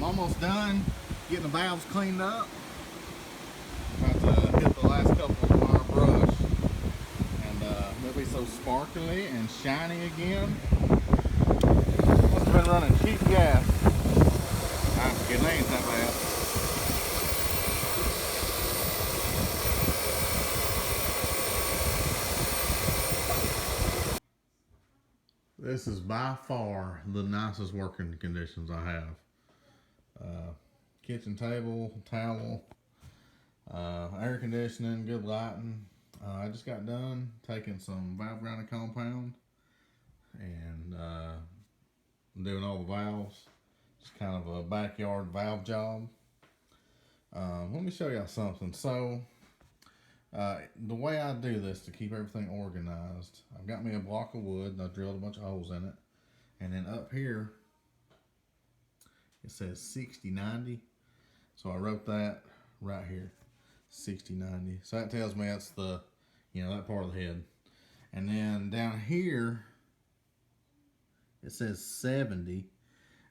I'm almost done getting the valves cleaned up. About to hit the last couple with my brush, and they'll be so sparkly and shiny again. Must have been running cheap gas. I'm kidding, ain't that bad. This is by far the nicest working conditions I have. Kitchen table, towel, air conditioning, good lighting. I just got done taking some valve grinding compound and doing all the valves. Just kind of a backyard valve job. Let me show y'all something. So the way I do this to keep everything organized, I've got me a block of wood and I drilled a bunch of holes in it. And then up here, it says 60-90. So I wrote that right here, 60-90. So that tells me that's the, that part of the head. And then down here, it says 70.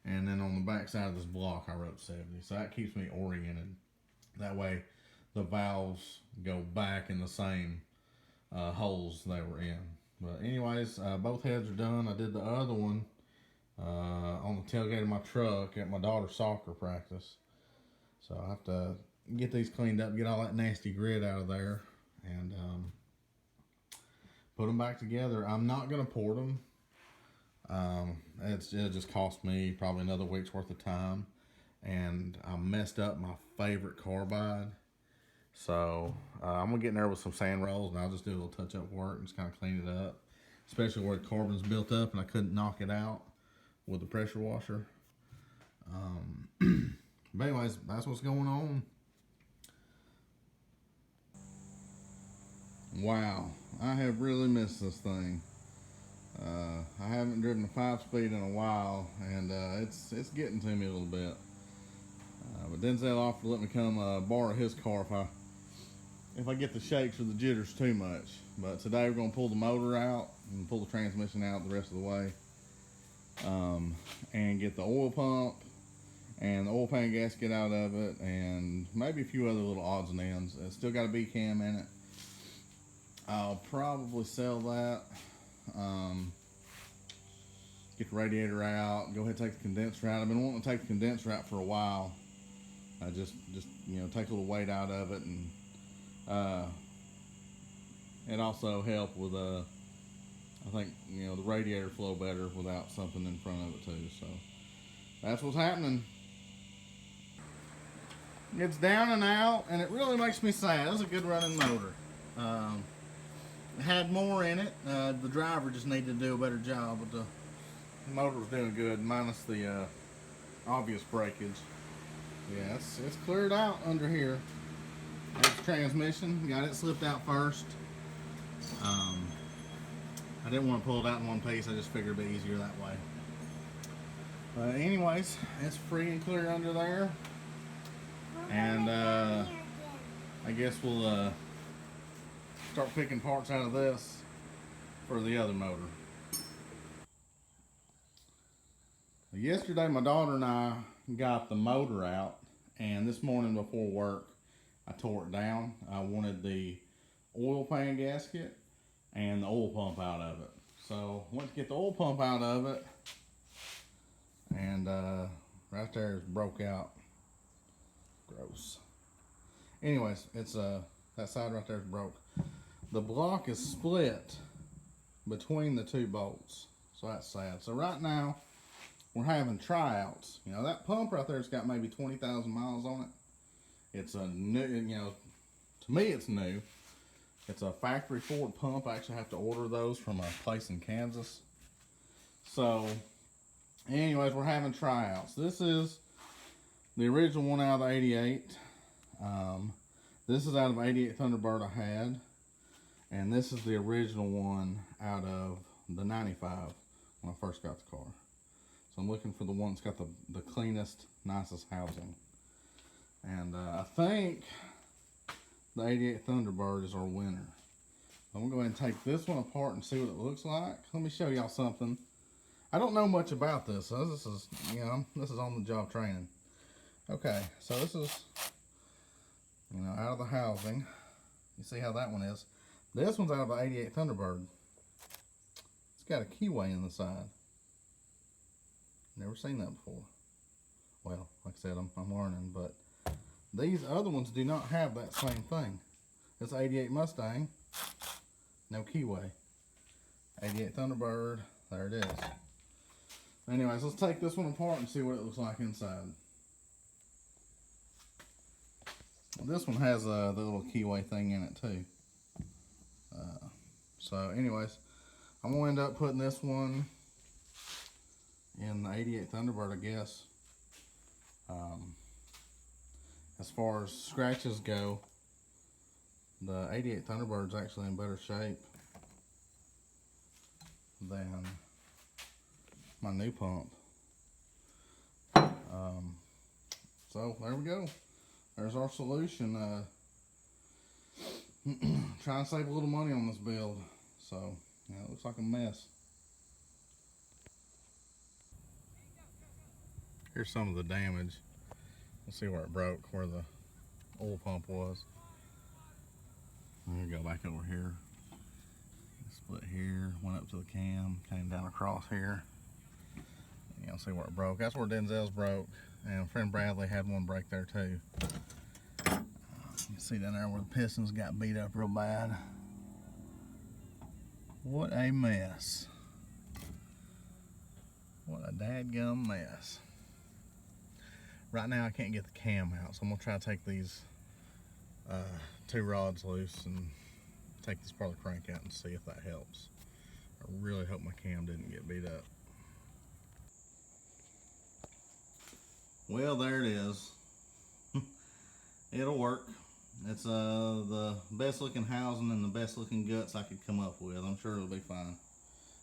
And then on the back side of this block, I wrote 70. So that keeps me oriented. That way, the valves go back in the same holes they were in. But anyways, both heads are done. I did the other one on the tailgate of my truck at my daughter's soccer practice. So I have to get these cleaned up, get all that nasty grit out of there, and put them back together. I'm not going to port them. It'll just cost me probably another week's worth of time. And I messed up my favorite carbide. So I'm going to get in there with some sand rolls, and I'll just do a little touch-up work and just kind of clean it up. Especially where the carbon's built up and I couldn't knock it out with the pressure washer. But anyways, that's what's going on. Wow, I have really missed this thing. I haven't driven a 5-speed in a while, and it's getting to me a little bit. But Denzel offered to let me come borrow his car if I get the shakes or the jitters too much. But today we're going to pull the motor out and pull the transmission out the rest of the way, and get the oil pump and the oil pan gasket out of it, and maybe a few other little odds and ends. It's still got a B cam in it. I'll probably sell that. Get the radiator out. Go ahead and take the condenser out. I've been wanting to take the condenser out for a while. Just take a little weight out of it, and it also helped with I think the radiator flow better without something in front of it too. So that's what's happening. It's down and out, and it really makes me sad. It was a good running motor. It had more in it. The driver just needed to do a better job, but the motor was doing good, minus the obvious breakage. Yeah, it's cleared out under here. There's the transmission. Got it slipped out first. I didn't want to pull it out in one piece. I just figured it'd be easier that way. But anyways, it's free and clear under there. And I guess we'll start picking parts out of this for the other motor. Yesterday, my daughter and I got the motor out, and this morning before work, I tore it down. I wanted the oil pan gasket and the oil pump out of it. So went to get the oil pump out of it, and right there is broke out. Gross. Anyways, it's that side right there is broke. The block is split between the two bolts, so that's sad. So right now we're having tryouts. That pump right there's got maybe 20,000 miles on it. It's a new, to me it's new. It's a factory Ford pump. I actually have to order those from a place in Kansas. So anyways, we're having tryouts. This is the original one out of the 88. This is out of 88 Thunderbird I had. And this is the original one out of the 95 when I first got the car. So I'm looking for the one that's got the cleanest, nicest housing. And I think the 88 Thunderbird is our winner. I'm going to go ahead and take this one apart and see what it looks like. Let me show y'all something. I don't know much about this, so this is on the job training. Okay, so this is, you know, out of the housing. You see how that one is. This one's out of the 88 Thunderbird. It's got a keyway in the side. Never seen that before. Well, like I said, I'm learning, but these other ones do not have that same thing. It's 88 Mustang, no keyway. 88 Thunderbird, there it is. Anyways, let's take this one apart and see what it looks like inside. This one has the little keyway thing in it too. So anyways, I'm going to end up putting this one in the 88 Thunderbird, I guess. As far as scratches go, the 88 Thunderbird's actually in better shape than my new pump. So there we go. There's our solution. Trying to save a little money on this build. So, yeah, it looks like a mess. Here's some of the damage. We'll see where it broke, where the oil pump was. I'm gonna go back over here. Split here, went up to the cam, came down across here. You know, see where it broke. That's where Denzel's broke, and friend Bradley had one break there too. You can see down there where the pistons got beat up real bad. What a mess. What a dadgum mess. Right now I can't get the cam out, so I'm gonna try to take these two rods loose and take this part of the crank out and see if that helps. I really hope my cam didn't get beat up. Well, there it is. It'll work. It's the best looking housing and the best looking guts I could come up with. I'm sure it'll be fine.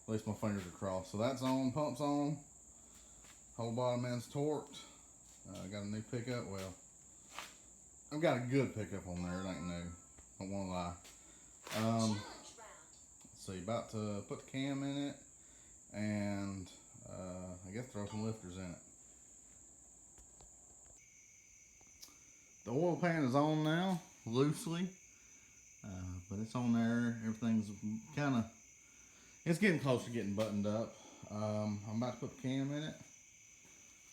At least my fingers are crossed. So that's on, pump's on. Whole bottom end's torqued. I got a new pickup. Well, I've got a good pickup on there. It ain't new. Don't want to lie. Let's see, about to put the cam in it and I guess throw some lifters in it. The oil pan is on now, loosely, but it's on there. Everything's kind of, it's getting close to getting buttoned up. I'm about to put the cam in it.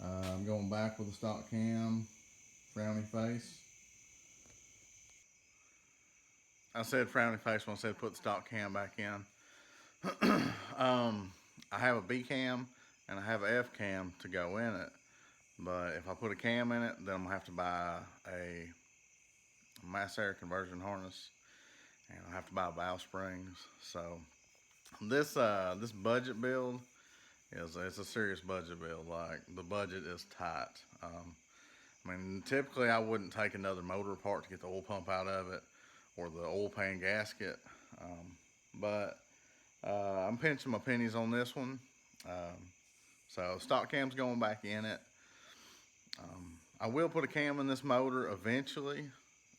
I'm going back with the stock cam, frowny face. I said frowny face when I said put the stock cam back in. I have a B cam and I have an F cam to go in it. But if I put a cam in it, then I'm gonna have to buy a mass air conversion harness, and I'll have to buy valve springs. So this this budget build it's a serious budget build. Like, the budget is tight. I mean, typically I wouldn't take another motor apart to get the oil pump out of it or the oil pan gasket, but I'm pinching my pennies on this one. So stock cam's going back in it. I will put a cam in this motor eventually,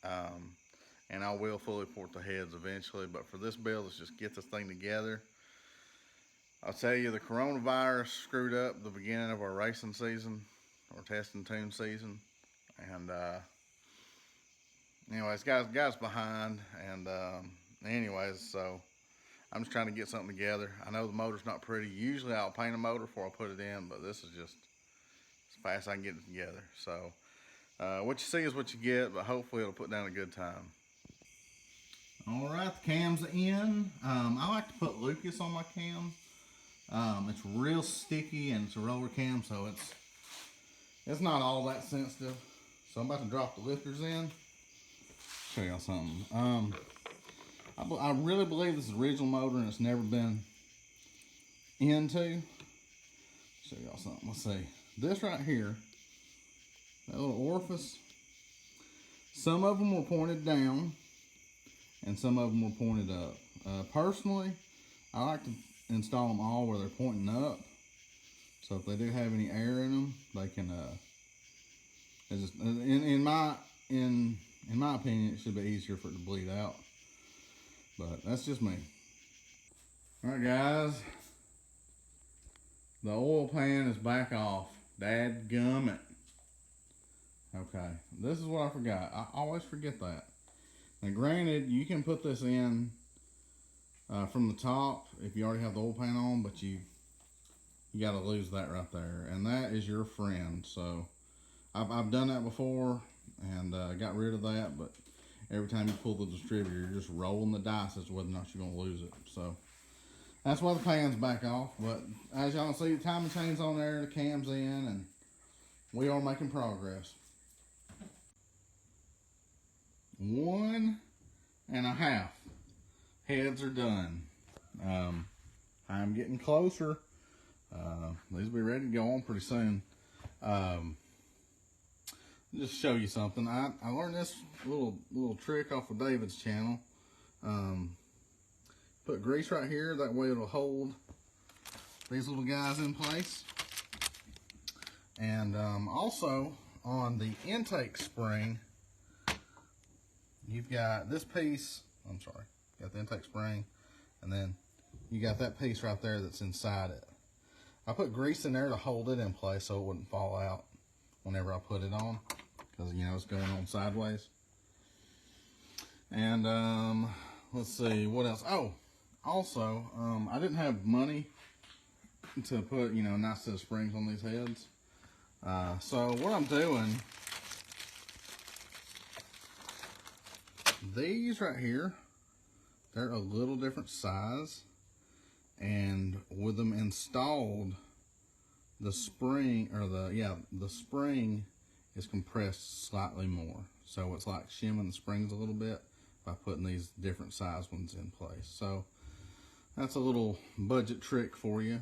and I will fully port the heads eventually, but for this build, let's just get this thing together. I'll tell you, the coronavirus screwed up the beginning of our racing season, or testing tune season, and anyways, got us behind, and anyways, so I'm just trying to get something together. I know the motor's not pretty. Usually I'll paint a motor before I put it in, but this is just as fast as I can get it together. So what you see is what you get, but hopefully it'll put down a good time. All right, the cam's in. I like to put Lucas on my cam. It's real sticky and it's a roller cam, so it's not all that sensitive. So I'm about to drop the lifters in. Show y'all something. I really believe this is an original motor and it's never been into. Show y'all something. Let's see. This right here, that little orifice, some of them were pointed down and some of them were pointed up. Personally, I like to install them all where they're pointing up, so if they do have any air in them, they can it's just, in my opinion, it should be easier for it to bleed out, but that's just me. All right, guys, the oil pan is back off. Dadgummit. Okay, this is what I forgot. I always forget that. Now granted, you can put this in from the top if you already have the oil pan on, but you got to lose that right there, and that is your friend. So I've done that before and got rid of that, but every time you pull the distributor, you're just rolling the dice as to whether or not you're going to lose it. So that's why the pan's back off. But as y'all see, the timing chain's on there, the cam's in, and we are making progress. 1.5 heads are done. I'm getting closer. These will be ready to go on pretty soon. Just show you something. I learned this little trick off of David's channel. Put grease right here, that way it'll hold these little guys in place. And also on the intake spring, you've got this piece, got the intake spring, and then you got that piece right there that's inside it. I put grease in there to hold it in place so it wouldn't fall out whenever I put it on, because you know it's going on sideways. And let's see what else. Oh, also I didn't have money to put, you know, a nice set of springs on these heads. So what I'm doing, these right here, they're a little different size, and with them installed, the spring, or the spring is compressed slightly more. So it's like shimming the springs a little bit by putting these different size ones in place. So that's a little budget trick for you.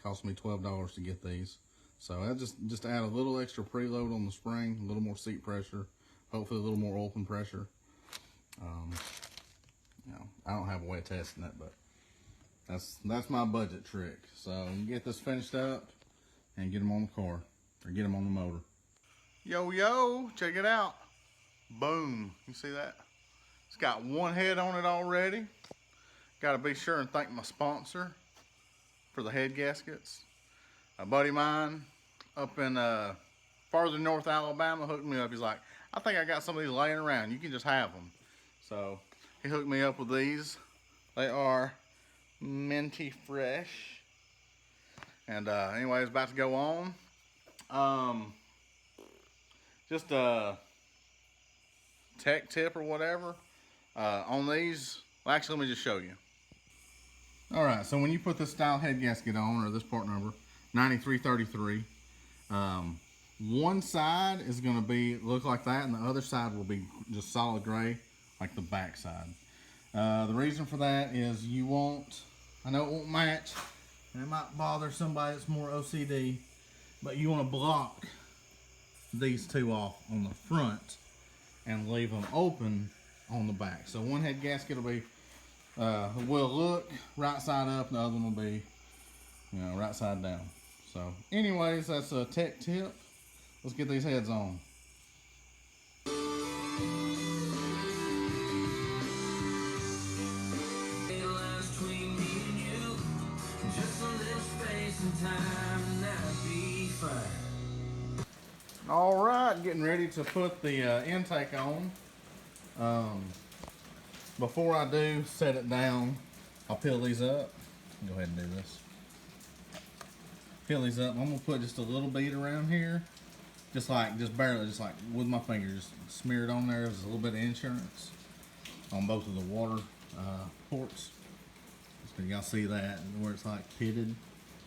Cost me $12 to get these. So I just add a little extra preload on the spring, a little more seat pressure, hopefully a little more open pressure. You know, I don't have a way of testing it, but that's my budget trick. So get this finished up and get them on the car, or get them on the motor. Yo, check it out. Boom, you see that? It's got one head on it already. Got to be sure and thank my sponsor for the head gaskets. A buddy of mine up in farther north Alabama hooked me up. He's like, I think I got some of these laying around. You can just have them. So he hooked me up with these. They are minty fresh. And anyway, it's about to go on. Just a tech tip or whatever on these. Well, actually, let me just show you. All right, so when you put this style head gasket on, or this part number 9333, one side is going to look like that, and the other side will be just solid gray, like the back side. The reason for that is you won't, I know it won't match, and it might bother somebody that's more OCD, but you want to block these two off on the front and leave them open on the back. So one head gasket will be will look right side up, and the other one will be, you know, right side down. So anyways, that's a tech tip. Let's get these heads on. All right, getting ready to put the intake on. Before I do set it down, I'll peel these up. Go ahead and do this. Peel these up. I'm gonna put just a little bead around here, just barely, just like with my finger, just smear it on there. There's a little bit of insurance on both of the water ports. So y'all see that where it's like pitted.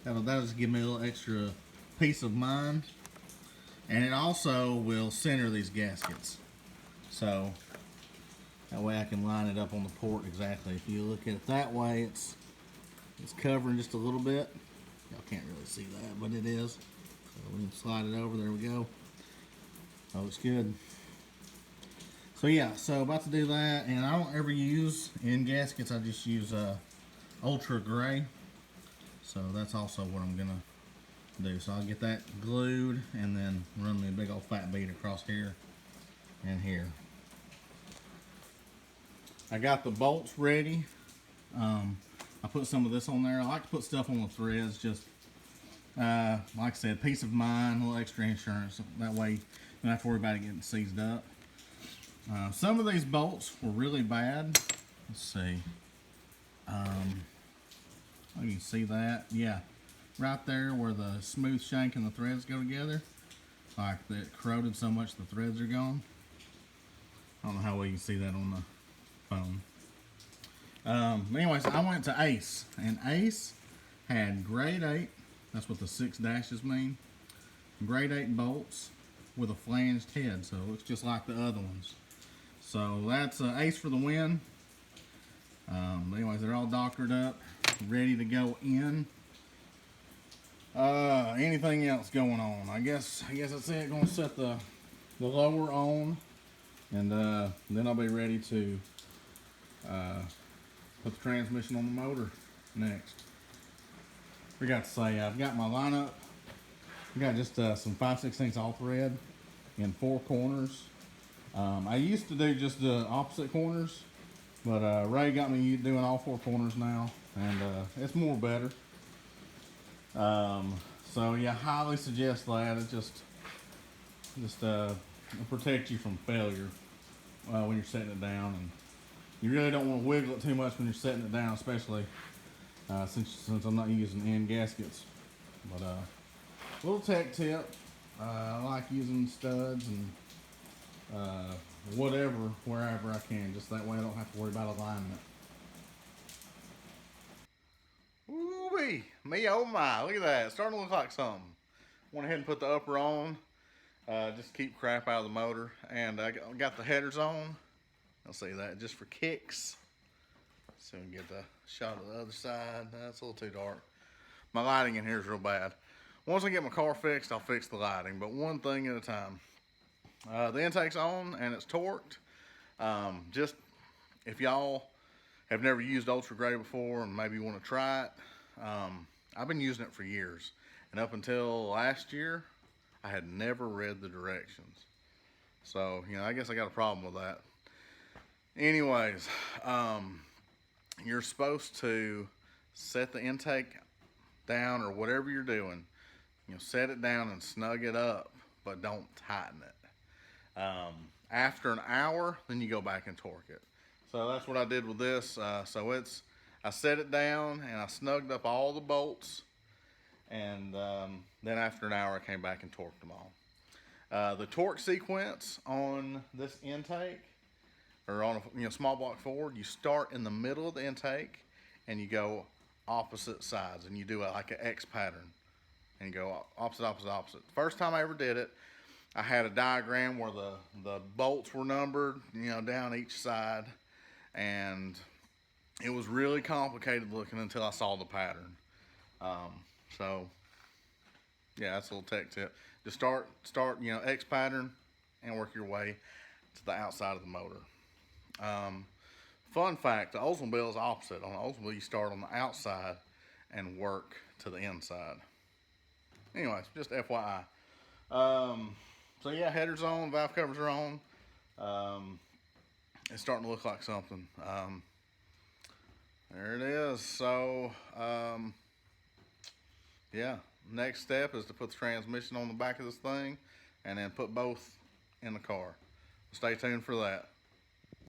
That'll just give me a little extra peace of mind, and it also will center these gaskets. So that way I can line it up on the port exactly. If you look at it that way, it's covering just a little bit. Y'all can't really see that, but it is. So we can slide it over. There we go. That looks good. So yeah, so about to do that, and I don't ever use in gaskets. I just use ultra gray. So that's also what I'm gonna do. So I'll get that glued and then run me a big old fat bead across here and here. I got the bolts ready. I put some of this on there. I like to put stuff on the threads just Like I said, peace of mind, a little extra insurance. That way you don't have to worry about it getting seized up. Some of these bolts were really bad. Let's see. Oh, you can see that. Yeah, right there where the smooth shank and the threads go together. Like it corroded so much the threads are gone. I don't know how well you can see that on the phone. Anyways, I went to Ace, and Ace had grade 8. That's what the 6 dashes mean. Grade 8 bolts with a flanged head, so it looks just like the other ones. So that's Ace for the win. Anyways, they're all doctored up, ready to go in. Anything else going on? I guess that's it. Gonna set the lower on, and then I'll be ready to put the transmission on the motor next. Forgot to say, I've got my lineup. I got just some 5/16 all thread in 4 corners. I used to do just the opposite corners, but Ray got me doing all 4 corners now, and it's more better. So yeah, highly suggest that. It just protect you from failure when you're setting it down, and you really don't want to wiggle it too much when you're setting it down, especially since I'm not using end gaskets. But little tech tip, I like using studs and whatever, wherever I can, just that way I don't have to worry about alignment. Ooh-wee, me oh my, look at that, it's starting to look like something. Went ahead and put the upper on, just to keep crap out of the motor, and I got the headers on. I'll see that just for kicks. So we can get the shot of the other side. That's a little too dark. My lighting in here is real bad. Once I get my car fixed, I'll fix the lighting, but one thing at a time. The intake's on and it's torqued. Just if y'all have never used Ultra Gray before and maybe you want to try it, I've been using it for years, and up until last year I had never read the directions, so I guess I got a problem with that. Anyways, you're supposed to set the intake down, or whatever you're doing, set it down and snug it up, but don't tighten it. After an hour, then you go back and torque it. So that's what I did with this. I set it down and I snugged up all the bolts, and then after an hour I came back and torqued them all. The torque sequence on this intake, or on a small block Ford, you start in the middle of the intake and you go opposite sides, and you do like an X pattern, and you go opposite, opposite, opposite. First time I ever did it, I had a diagram where the bolts were numbered, down each side, and it was really complicated looking until I saw the pattern. So yeah, that's a little tech tip. Just start, X pattern and work your way to the outside of the motor. Fun fact, the Oldsmobile is opposite. On the Oldsmobile, you start on the outside and work to the inside. Anyways, just FYI. So yeah, header's on, valve covers are on. It's starting to look like something. There it is. So, yeah, next step is to put the transmission on the back of this thing and then put both in the car. Stay tuned for that.